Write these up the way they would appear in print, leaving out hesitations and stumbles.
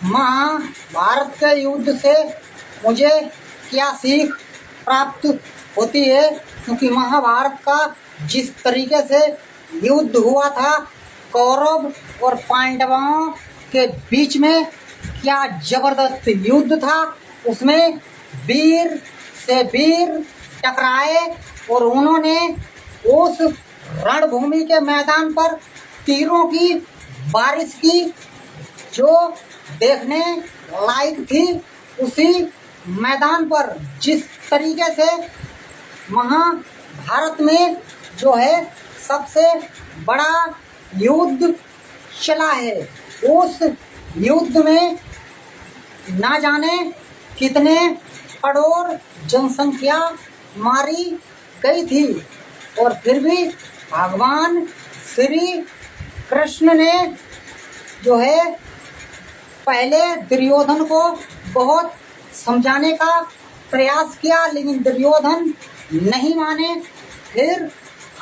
महाभारत के युद्ध से मुझे क्या सीख प्राप्त होती है, क्योंकि महाभारत का जिस तरीके से युद्ध हुआ था कौरव और पांडवों के बीच में, क्या जबरदस्त युद्ध था। उसमें वीर से वीर टकराए और उन्होंने उस रणभूमि के मैदान पर तीरों की बारिश की जो देखने लायक थी। उसी मैदान पर जिस तरीके से महाभारत में जो है सबसे बड़ा युद्ध चला है, उस युद्ध में ना जाने कितने करोड़ जनसंख्या मारी गई थी, और फिर भी भगवान श्री कृष्ण ने जो है पहले दुर्योधन को बहुत समझाने का प्रयास किया, लेकिन दुर्योधन नहीं माने। फिर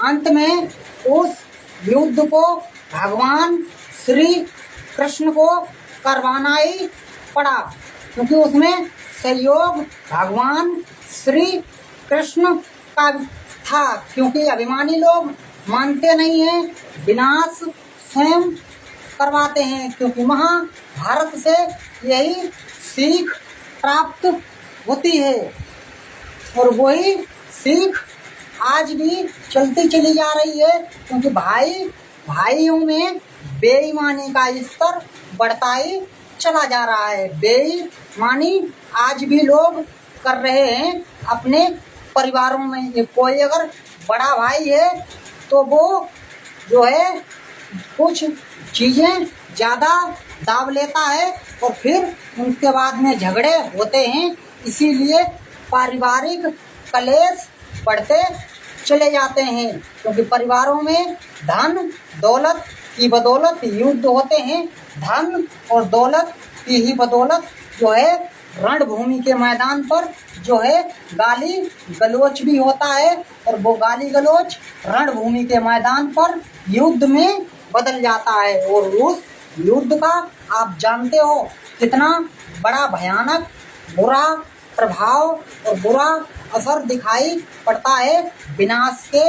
अंत में उस युद्ध को भगवान श्री कृष्ण को करवाना ही पड़ा, क्योंकि उसमें सहयोग भगवान श्री कृष्ण का था। क्योंकि अभिमानी लोग मानते नहीं हैं, विनाश स्वयं करवाते हैं। क्योंकि महाभारत से यही सीख प्राप्त होती है, और वही सीख आज भी चलती चली जा रही है। क्योंकि भाइयों में बेईमानी का स्तर बढ़ता ही चला जा रहा है। बेईमानी आज भी लोग कर रहे हैं अपने परिवारों में। कोई अगर बड़ा भाई है तो वो जो है कुछ चीज़ें ज़्यादा दाब लेता है, और फिर उनके बाद में झगड़े होते हैं। इसीलिए पारिवारिक कलेश बढ़ते चले जाते हैं, क्योंकि परिवारों में धन दौलत की बदौलत युद्ध होते हैं। धन और दौलत की ही बदौलत जो है रणभूमि के मैदान पर जो है गाली गलौच भी होता है, और वो गाली गलौच रणभूमि के मैदान पर युद्ध में बदल जाता है। और उस युद्ध का आप जानते हो कितना बड़ा भयानक बुरा प्रभाव और बुरा असर दिखाई पड़ता है विनाश के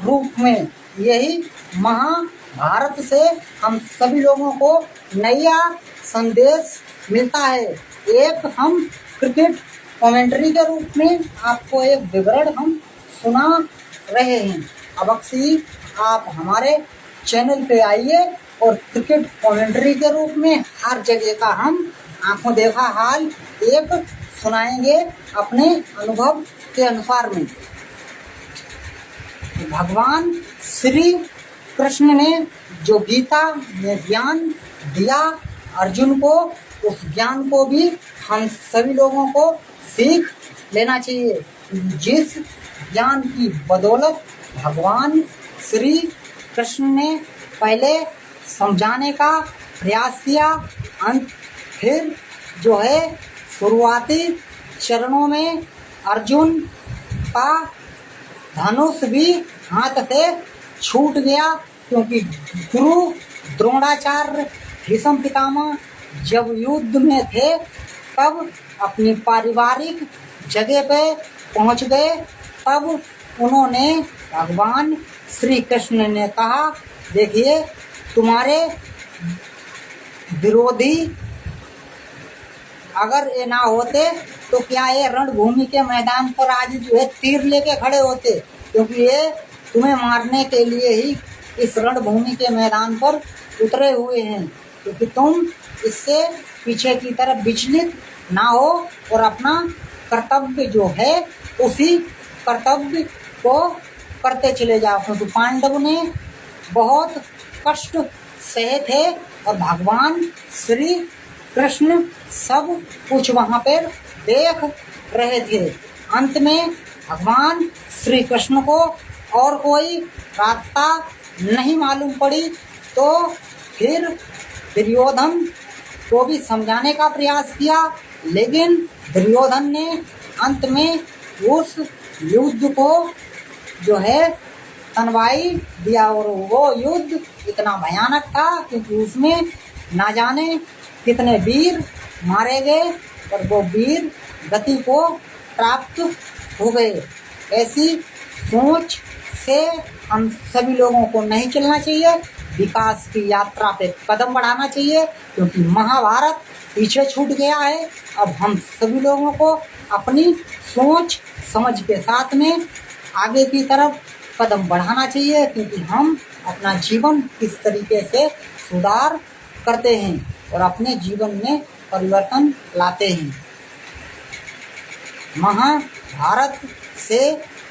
रूप में। यही महाभारत से हम सभी लोगों को नया संदेश मिलता है। एक हम क्रिकेट कमेंट्री के रूप में आपको एक विवरण हम सुना रहे हैं। अवश्य आप हमारे चैनल पे आइए और क्रिकेट कमेंट्री के रूप में हर जगह का हम आंखों देखा हाल एक सुनाएंगे अपने अनुभव के अनुसार में। भगवान श्री कृष्ण ने जो गीता में ज्ञान दिया अर्जुन को, उस ज्ञान को भी हम सभी लोगों को सीख लेना चाहिए। जिस ज्ञान की बदौलत भगवान श्री कृष्ण ने पहले समझाने का प्रयास किया, फिर जो है शुरुआती चरणों में अर्जुन का धनुष भी हाथ से छूट गया, क्योंकि गुरु द्रोणाचार्य भीष्म पितामह जब युद्ध में थे तब अपनी पारिवारिक जगह पे पहुंच गए। तब उन्होंने भगवान श्री कृष्ण ने कहा, देखिए तुम्हारे विरोधी अगर ये ना होते तो क्या ये रणभूमि के मैदान पर आज जो है तीर लेके खड़े होते, क्योंकि ये तुम्हें मारने के लिए ही इस रणभूमि के मैदान पर उतरे हुए हैं। क्योंकि तुम इससे पीछे की तरफ विचलित ना हो और अपना कर्तव्य जो है उसी कर्तव्य को करते चले जाओ। क्योंकि पांडव ने बहुत कष्ट सहे थे और भगवान श्री कृष्ण सब कुछ वहाँ पर देख रहे थे। अंत में भगवान श्री कृष्ण को और कोई रास्ता नहीं मालूम पड़ी, तो फिर दुर्योधन को भी समझाने का प्रयास किया, लेकिन दुर्योधन ने अंत में उस युद्ध को जो है तनवाई दिया। और वो युद्ध इतना भयानक था क्योंकि उसमें ना जाने कितने वीर मारे गए और वो वीर गति को प्राप्त हो गए। ऐसी सोच से हम सभी लोगों को नहीं चलना चाहिए, विकास की यात्रा पे कदम बढ़ाना चाहिए, क्योंकि महाभारत पीछे छूट गया है। अब हम सभी लोगों को अपनी सोच समझ के साथ में आगे की तरफ कदम बढ़ाना चाहिए, क्योंकि हम अपना जीवन किस तरीके से सुधार करते हैं और अपने जीवन में परिवर्तन लाते हैं। महाभारत से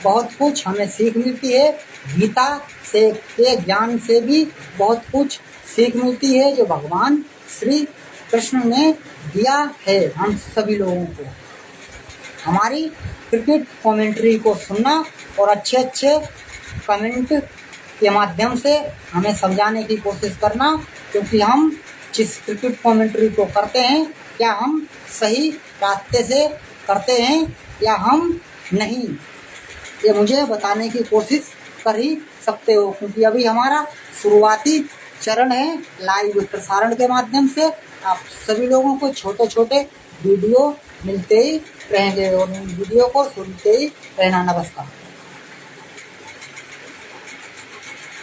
बहुत कुछ हमें सीख मिलती है, गीता से के ज्ञान से भी बहुत कुछ सीख मिलती है जो भगवान श्री कृष्ण ने दिया है हम सभी लोगों को। हमारी क्रिकेट कमेंट्री को सुनना और अच्छे अच्छे कमेंट के माध्यम से हमें समझाने की कोशिश करना, क्योंकि हम जिस क्रिकेट कमेंट्री को करते हैं क्या हम सही रास्ते से करते हैं या हम नहीं, ये मुझे बताने की कोशिश कर ही सकते हो, क्योंकि अभी हमारा शुरुआती चरण है। लाइव प्रसारण के माध्यम से आप सभी लोगों को छोटे छोटे वीडियो मिलते ही रहेंगे और उन वीडियो को सुनते ही रहना। नमस्कार।